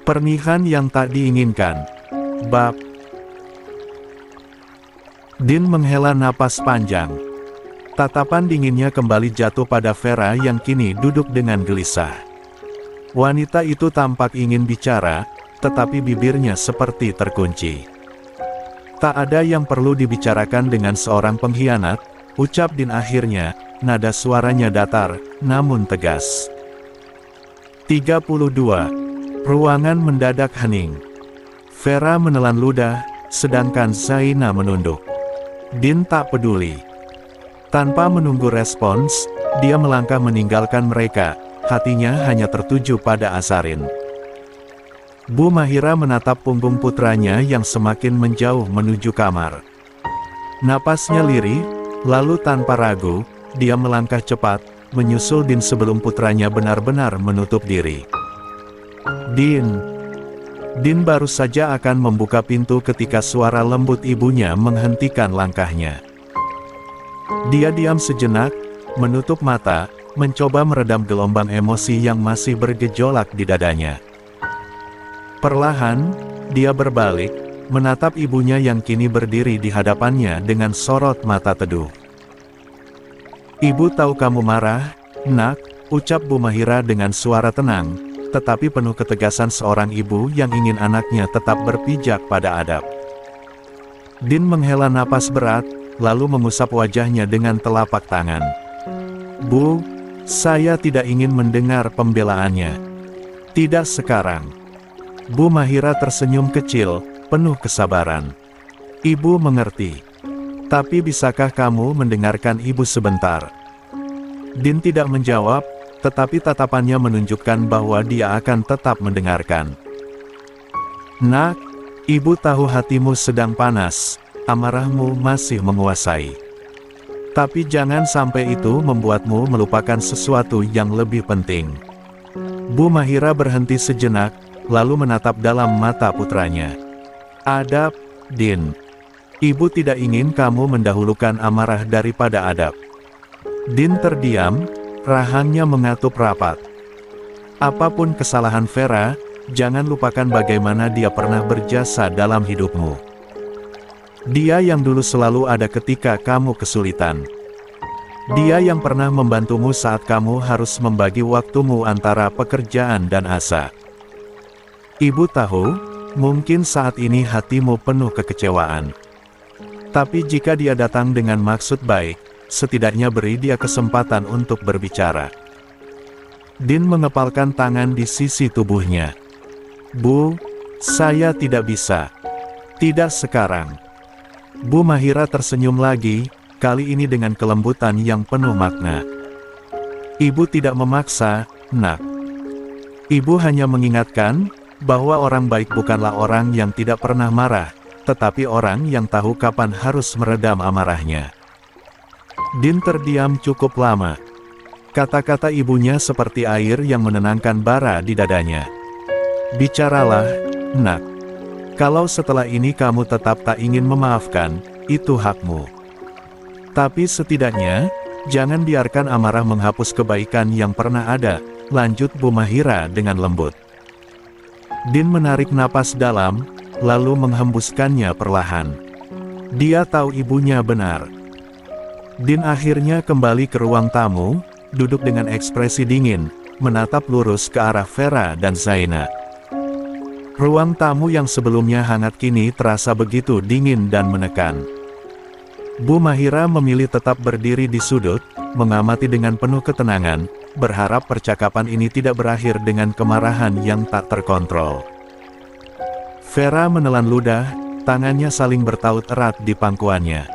Pernikahan yang tak diinginkan. Bab. Din menghela napas panjang. Tatapan dinginnya kembali jatuh pada Vera yang kini duduk dengan gelisah. Wanita itu tampak ingin bicara, tetapi bibirnya seperti terkunci. Tak ada yang perlu dibicarakan dengan seorang pengkhianat, ucap Din akhirnya, nada suaranya datar, namun tegas. 32. Ruangan mendadak hening. Vera menelan ludah, sedangkan Zaina menunduk. Din tak peduli. Tanpa menunggu respons, dia melangkah meninggalkan mereka, hatinya hanya tertuju pada Asarin. Bu Mahira menatap punggung putranya yang semakin menjauh menuju kamar. Napasnya lirih, lalu tanpa ragu, dia melangkah cepat, menyusul Din sebelum putranya benar-benar menutup diri. Din baru saja akan membuka pintu ketika suara lembut ibunya menghentikan langkahnya. Dia diam sejenak, menutup mata, mencoba meredam gelombang emosi yang masih bergejolak di dadanya. Perlahan, dia berbalik, menatap ibunya yang kini berdiri di hadapannya dengan sorot mata teduh. "Ibu tahu kamu marah, Nak," ucap Bu Mahira dengan suara tenang, tetapi penuh ketegasan seorang ibu yang ingin anaknya tetap berpijak pada adab. Din menghela napas berat, lalu mengusap wajahnya dengan telapak tangan. "Bu, saya tidak ingin mendengar pembelaannya. Tidak sekarang." Bu Mahira tersenyum kecil, penuh kesabaran. "Ibu mengerti. Tapi bisakah kamu mendengarkan ibu sebentar?" Din tidak menjawab, tetapi tatapannya menunjukkan bahwa dia akan tetap mendengarkan. "Nak, ibu tahu hatimu sedang panas, amarahmu masih menguasai. Tapi jangan sampai itu membuatmu melupakan sesuatu yang lebih penting." Bu Mahira berhenti sejenak, lalu menatap dalam mata putranya. "Adab, Din. Ibu tidak ingin kamu mendahulukan amarah daripada adab." Din terdiam, rahangnya mengatup rapat. "Apapun kesalahan Vera, jangan lupakan bagaimana dia pernah berjasa dalam hidupmu. Dia yang dulu selalu ada ketika kamu kesulitan. Dia yang pernah membantumu saat kamu harus membagi waktumu antara pekerjaan dan asa. Ibu tahu, mungkin saat ini hatimu penuh kekecewaan. Tapi jika dia datang dengan maksud baik, setidaknya beri dia kesempatan untuk berbicara." Din mengepalkan tangan di sisi tubuhnya. "Bu, saya tidak bisa. Tidak sekarang." Bu Mahira tersenyum lagi, kali ini dengan kelembutan yang penuh makna. "Ibu tidak memaksa, Nak. Ibu hanya mengingatkan, bahwa orang baik bukanlah orang yang tidak pernah marah, tetapi orang yang tahu kapan harus meredam amarahnya." Din terdiam cukup lama. Kata-kata ibunya seperti air yang menenangkan bara di dadanya. "Bicaralah, Nak. Kalau setelah ini kamu tetap tak ingin memaafkan, itu hakmu. Tapi setidaknya, jangan biarkan amarah menghapus kebaikan yang pernah ada," lanjut Bu Mahira dengan lembut. Din menarik napas dalam, lalu menghembuskannya perlahan. Dia tahu ibunya benar. Din akhirnya kembali ke ruang tamu, duduk dengan ekspresi dingin, menatap lurus ke arah Vera dan Zaina. Ruang tamu yang sebelumnya hangat kini terasa begitu dingin dan menekan. Bu Mahira memilih tetap berdiri di sudut, mengamati dengan penuh ketenangan, berharap percakapan ini tidak berakhir dengan kemarahan yang tak terkontrol. Vera menelan ludah, tangannya saling bertaut erat di pangkuannya.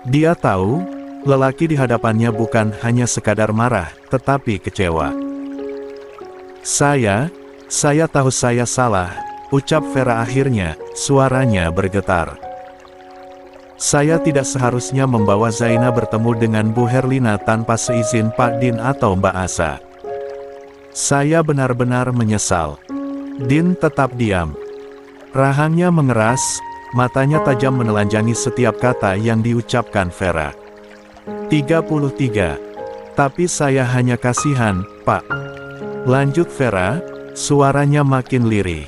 Dia tahu, lelaki di hadapannya bukan hanya sekadar marah, tetapi kecewa. Saya tahu saya salah," ucap Vera akhirnya, suaranya bergetar. "Saya tidak seharusnya membawa Zaina bertemu dengan Bu Herlina tanpa seizin Pak Din atau Mbak Asa. Saya benar-benar menyesal." Din tetap diam. Rahangnya mengeras, matanya tajam menelanjangi setiap kata yang diucapkan Vera. 33. "Tapi saya hanya kasihan, Pak," lanjut Vera, Suaranya makin lirih.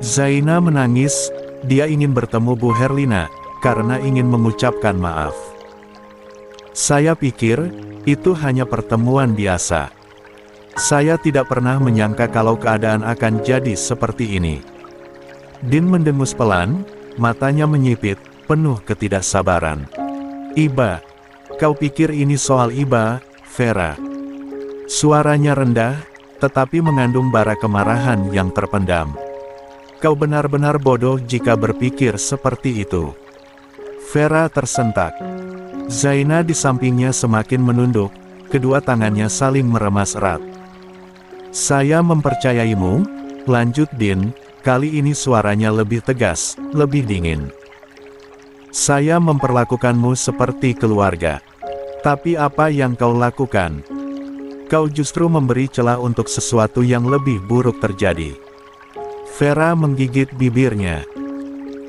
Zaina menangis, dia ingin bertemu Bu Herlina, karena ingin mengucapkan maaf. Saya pikir, itu hanya pertemuan biasa. Saya tidak pernah menyangka kalau keadaan akan jadi seperti ini. Din mendengus pelan, matanya menyipit, penuh ketidaksabaran. Iba, kau pikir ini soal Iba, Vera? Suaranya rendah, tetapi mengandung bara kemarahan yang terpendam. Kau benar-benar bodoh jika berpikir seperti itu. Vera tersentak. Zaina di sampingnya semakin menunduk, kedua tangannya saling meremas erat. Saya mempercayaimu, lanjut Din, kali ini suaranya lebih tegas, lebih dingin. Saya memperlakukanmu seperti keluarga. Tapi apa yang kau lakukan? Kau justru memberi celah untuk sesuatu yang lebih buruk terjadi. Vera menggigit bibirnya.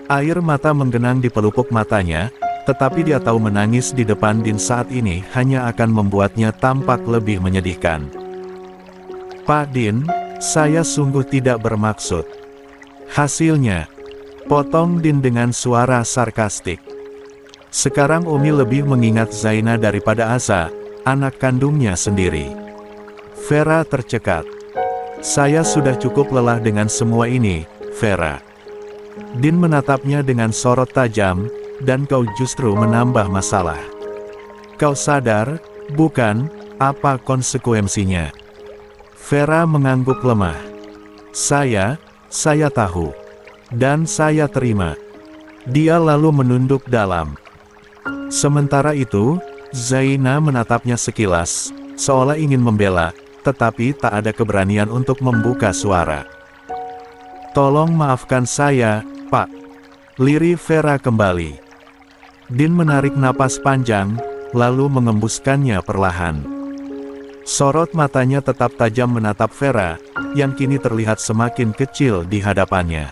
Air mata menggenang di pelupuk matanya, tetapi dia tahu menangis di depan Din saat ini hanya akan membuatnya tampak lebih menyedihkan. Pak Din, saya sungguh tidak bermaksud. Hasilnya, potong Din dengan suara sarkastik. Sekarang Umi lebih mengingat Zaina daripada Asa, anak kandungnya sendiri. Vera tercekat. Saya sudah cukup lelah dengan semua ini, Vera. Din menatapnya dengan sorot tajam, dan kau justru menambah masalah. Kau sadar, bukan, apa konsekuensinya? Vera mengangguk lemah. Saya tahu. Dan saya terima. Dia lalu menunduk dalam. Sementara itu, Zaina menatapnya sekilas, seolah ingin membela, tetapi tak ada keberanian untuk membuka suara. Tolong maafkan saya, Pak. Lirih Vera kembali. Din menarik napas panjang, lalu mengembuskannya perlahan. Sorot matanya tetap tajam menatap Vera, yang kini terlihat semakin kecil di hadapannya.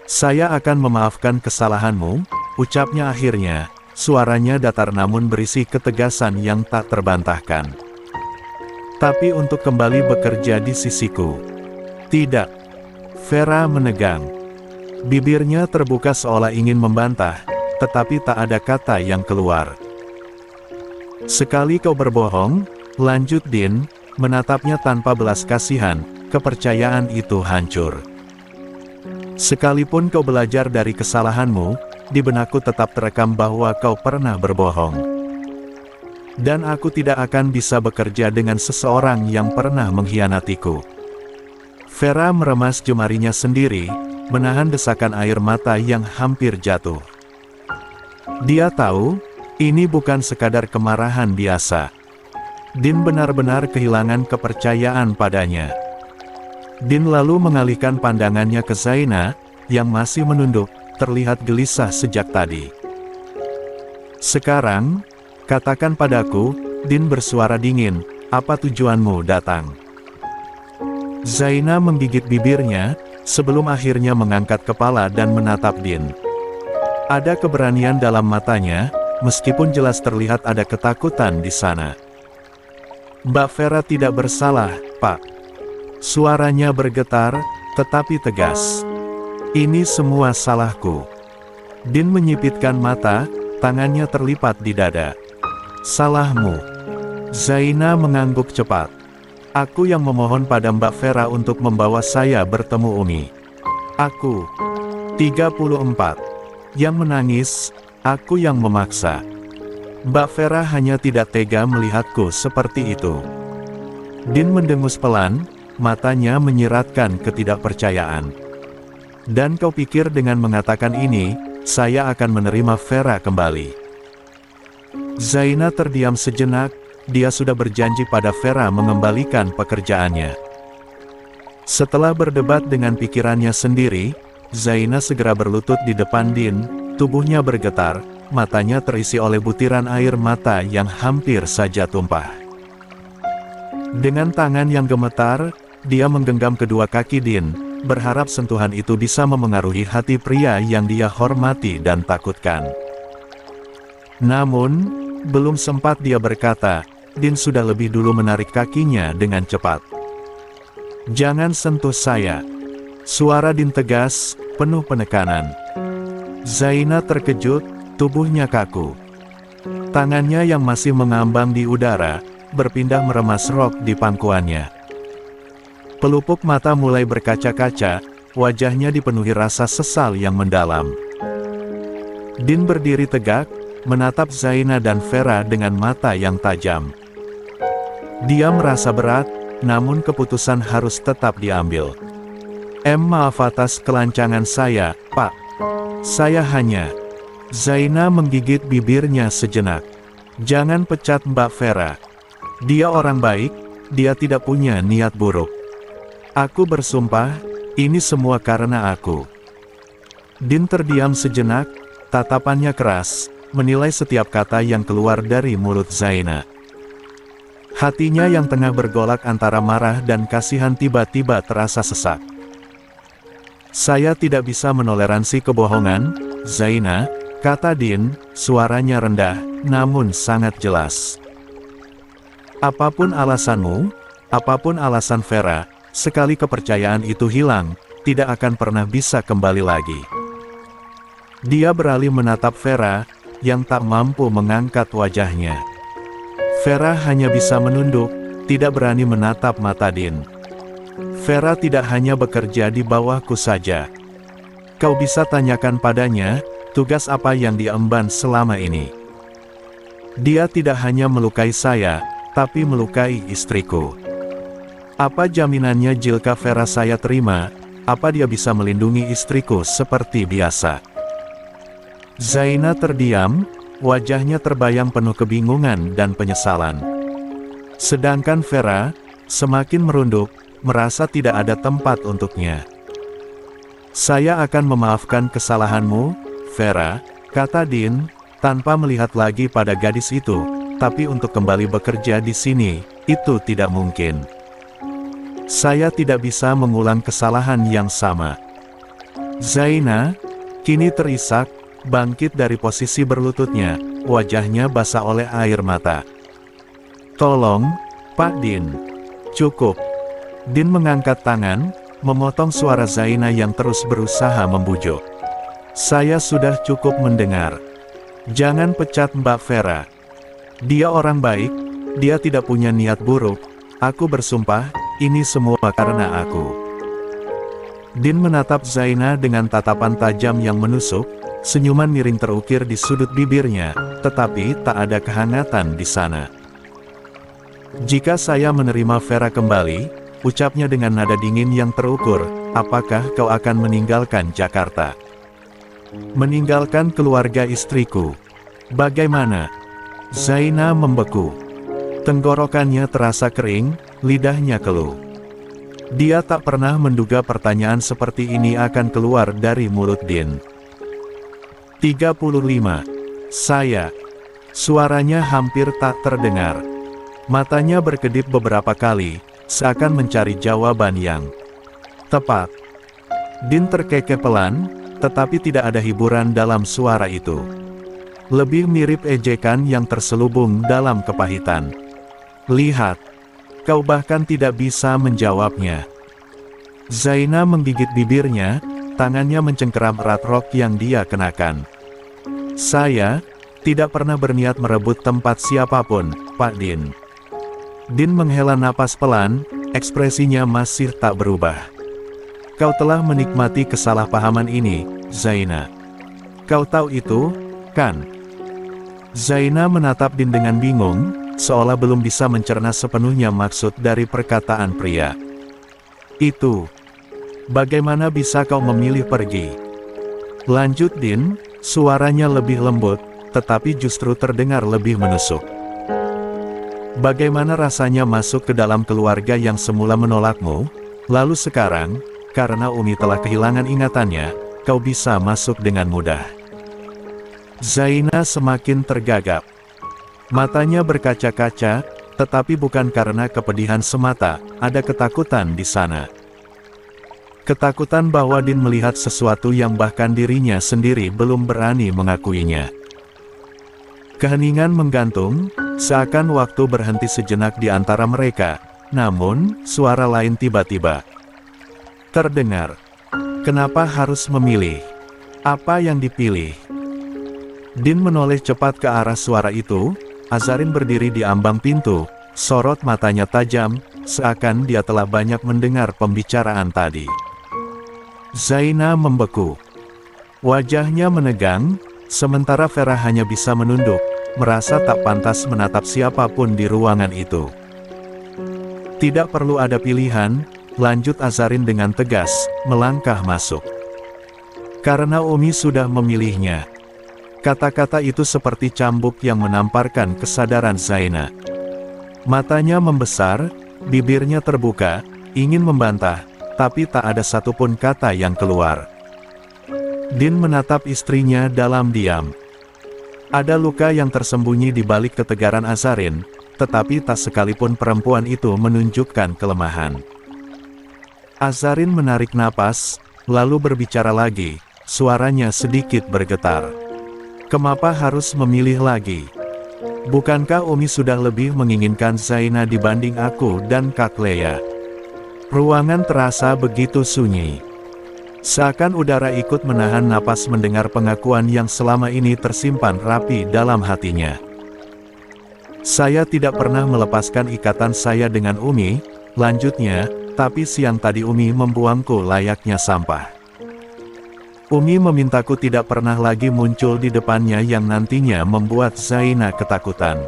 Saya akan memaafkan kesalahanmu, ucapnya akhirnya, suaranya datar namun berisi ketegasan yang tak terbantahkan. Tapi untuk kembali bekerja di sisiku. Tidak. Vera menegang. Bibirnya terbuka seolah ingin membantah, tetapi tak ada kata yang keluar. Sekali kau berbohong, lanjut Din, menatapnya tanpa belas kasihan, kepercayaan itu hancur. Sekalipun kau belajar dari kesalahanmu, di benakku tetap terekam bahwa kau pernah berbohong. Dan aku tidak akan bisa bekerja dengan seseorang yang pernah mengkhianatiku. Vera meremas jemarinya sendiri, menahan desakan air mata yang hampir jatuh. Dia tahu, ini bukan sekadar kemarahan biasa. Din benar-benar kehilangan kepercayaan padanya. Din lalu mengalihkan pandangannya ke Zaina, yang masih menunduk, terlihat gelisah sejak tadi. Sekarang, katakan padaku, Din bersuara dingin, apa tujuanmu datang? Zaina menggigit bibirnya, sebelum akhirnya mengangkat kepala dan menatap Din. Ada keberanian dalam matanya, meskipun jelas terlihat ada ketakutan di sana. Mbak Vera tidak bersalah, Pak. Suaranya bergetar, tetapi tegas. Ini semua salahku. Din menyipitkan mata, tangannya terlipat di dada. Salahmu. Zaina mengangguk cepat. Aku yang memohon pada Mbak Vera untuk membawa saya bertemu Umi. Aku. 34. Yang menangis, aku yang memaksa. Mbak Vera hanya tidak tega melihatku seperti itu. Din mendengus pelan, matanya menyiratkan ketidakpercayaan. Dan kau pikir dengan mengatakan ini, saya akan menerima Vera kembali? Zaina terdiam sejenak, dia sudah berjanji pada Vera mengembalikan pekerjaannya. Setelah berdebat dengan pikirannya sendiri, Zaina segera berlutut di depan Din, tubuhnya bergetar, matanya terisi oleh butiran air mata yang hampir saja tumpah. Dengan tangan yang gemetar, dia menggenggam kedua kaki Din, berharap sentuhan itu bisa memengaruhi hati pria yang dia hormati dan takutkan. Namun, belum sempat dia berkata, Din sudah lebih dulu menarik kakinya dengan cepat. Jangan sentuh saya. Suara Din tegas, penuh penekanan. Zaina terkejut, tubuhnya kaku. Tangannya yang masih mengambang di udara, berpindah meremas rok di pangkuannya. Pelupuk mata mulai berkaca-kaca, wajahnya dipenuhi rasa sesal yang mendalam. Din berdiri tegak, menatap Zaina dan Vera dengan mata yang tajam. Dia merasa berat, namun keputusan harus tetap diambil. Maaf atas kelancangan saya, Pak. Saya hanya... Zaina menggigit bibirnya sejenak. Jangan pecat Mbak Vera. Dia orang baik, dia tidak punya niat buruk. Aku bersumpah, ini semua karena aku. Din terdiam sejenak, tatapannya keras, menilai setiap kata yang keluar dari mulut Zaina. Hatinya yang tengah bergolak antara marah dan kasihan tiba-tiba terasa sesak. Saya tidak bisa menoleransi kebohongan, Zaina, kata Din, suaranya rendah, namun sangat jelas. Apapun alasanmu, apapun alasan Vera, sekali kepercayaan itu hilang, tidak akan pernah bisa kembali lagi. Dia beralih menatap Vera, yang tak mampu mengangkat wajahnya. Vera hanya bisa menunduk, tidak berani menatap mata Din. Vera tidak hanya bekerja di bawahku saja. Kau bisa tanyakan padanya, tugas apa yang diemban selama ini. Dia tidak hanya melukai saya, tapi melukai istriku. Apa jaminannya jika Vera saya terima, apa dia bisa melindungi istriku seperti biasa? Zaina terdiam, wajahnya terbayang penuh kebingungan dan penyesalan. Sedangkan Vera, semakin merunduk, merasa tidak ada tempat untuknya. Saya akan memaafkan kesalahanmu, Vera, kata Din, tanpa melihat lagi pada gadis itu, tapi untuk kembali bekerja di sini, itu tidak mungkin. Saya tidak bisa mengulang kesalahan yang sama. Zaina, kini terisak, bangkit dari posisi berlututnya, wajahnya basah oleh air mata. Tolong, Pak Din. Cukup. Din mengangkat tangan, memotong suara Zaina yang terus berusaha membujuk. Saya sudah cukup mendengar. Jangan pecat Mbak Vera. Dia orang baik, dia tidak punya niat buruk. Aku bersumpah, ini semua karena aku. Din menatap Zaina dengan tatapan tajam yang menusuk, senyuman miring terukir di sudut bibirnya, tetapi tak ada kehangatan di sana. Jika saya menerima Vera kembali, ucapnya dengan nada dingin yang terukur, apakah kau akan meninggalkan Jakarta? Meninggalkan keluarga istriku? Bagaimana? Zaina membeku. Tenggorokannya terasa kering, lidahnya keluh. Dia tak pernah menduga pertanyaan seperti ini akan keluar dari mulut Din. 35. Saya. Suaranya hampir tak terdengar. Matanya berkedip beberapa kali, seakan mencari jawaban yang tepat. Din terkekeh pelan, tetapi tidak ada hiburan dalam suara itu. Lebih mirip ejekan yang terselubung dalam kepahitan. Lihat, kau bahkan tidak bisa menjawabnya. Zaina menggigit bibirnya, tangannya mencengkeram erat rok yang dia kenakan. Saya tidak pernah berniat merebut tempat siapapun, Pak Din. Din menghela napas pelan, ekspresinya masih tak berubah. Kau telah menikmati kesalahpahaman ini, Zaina. Kau tahu itu, kan? Zaina menatap Din dengan bingung, seolah belum bisa mencerna sepenuhnya maksud dari perkataan pria. Itu. Bagaimana bisa kau memilih pergi? Lanjut Din, suaranya lebih lembut, tetapi justru terdengar lebih menusuk. Bagaimana rasanya masuk ke dalam keluarga yang semula menolakmu, lalu sekarang, karena Umi telah kehilangan ingatannya, kau bisa masuk dengan mudah. Zaina semakin tergagap. Matanya berkaca-kaca, tetapi bukan karena kepedihan semata, ada ketakutan di sana. Ketakutan bahwa Din melihat sesuatu yang bahkan dirinya sendiri belum berani mengakuinya. Keheningan menggantung, seakan waktu berhenti sejenak di antara mereka, Namun, suara lain tiba-tiba terdengar. Kenapa harus memilih? Apa yang dipilih? Din menoleh cepat ke arah suara itu. Azarin berdiri di ambang pintu, sorot matanya tajam, seakan dia telah banyak mendengar pembicaraan tadi. Zaina membeku. Wajahnya menegang, sementara Vera hanya bisa menunduk, merasa tak pantas menatap siapapun di ruangan itu. Tidak perlu ada pilihan, lanjut Azarin dengan tegas, melangkah masuk. Karena Umi sudah memilihnya. Kata-kata itu seperti cambuk yang menamparkan kesadaran Zaina. Matanya membesar, bibirnya terbuka, ingin membantah, tapi tak ada satupun kata yang keluar. Din menatap istrinya dalam diam. Ada luka yang tersembunyi di balik ketegaran Azarin, tetapi tak sekalipun perempuan itu menunjukkan kelemahan. Azarin menarik napas, lalu berbicara lagi, suaranya sedikit bergetar. Kenapa harus memilih lagi? Bukankah Umi sudah lebih menginginkan Zaina dibanding aku dan Kak Lea? Ruangan terasa begitu sunyi. Seakan udara ikut menahan napas mendengar pengakuan yang selama ini tersimpan rapi dalam hatinya. Saya tidak pernah melepaskan ikatan saya dengan Umi, lanjutnya, tapi siang tadi Umi membuangku layaknya sampah. Umi memintaku tidak pernah lagi muncul di depannya yang nantinya membuat Zaina ketakutan.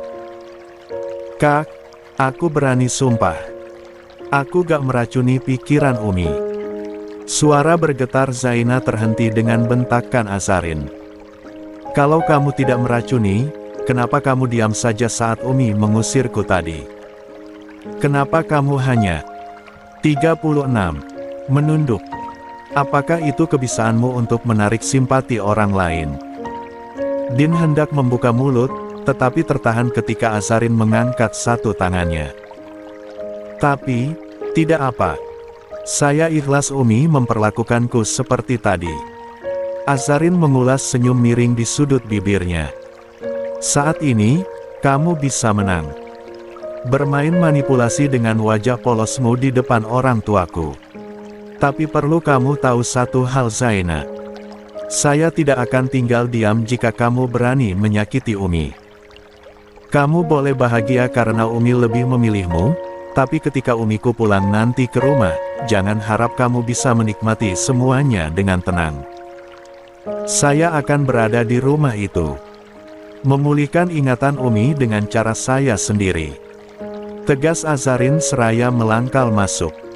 Kak, aku berani sumpah. Aku gak meracuni pikiran Umi. Suara bergetar Zaina terhenti dengan bentakan Azarin. Kalau kamu tidak meracuni, kenapa kamu diam saja saat Umi mengusirku tadi? Kenapa kamu hanya 36 menunduk? Apakah itu kebisaanmu untuk menarik simpati orang lain? Din hendak membuka mulut, tetapi tertahan ketika Azarin mengangkat satu tangannya. Tapi, tidak apa. Saya ikhlas Umi memperlakukanku seperti tadi. Azarin mengulas senyum miring di sudut bibirnya. Saat ini, kamu bisa menang. Bermain manipulasi dengan wajah polosmu di depan orang tuaku. Tapi perlu kamu tahu satu hal Zaina. Saya tidak akan tinggal diam jika kamu berani menyakiti Umi. Kamu boleh bahagia karena Umi lebih memilihmu, tapi ketika Umiku pulang nanti ke rumah, jangan harap kamu bisa menikmati semuanya dengan tenang. Saya akan berada di rumah itu. Memulihkan ingatan Umi dengan cara saya sendiri. Tegas Azarin seraya melangkah masuk.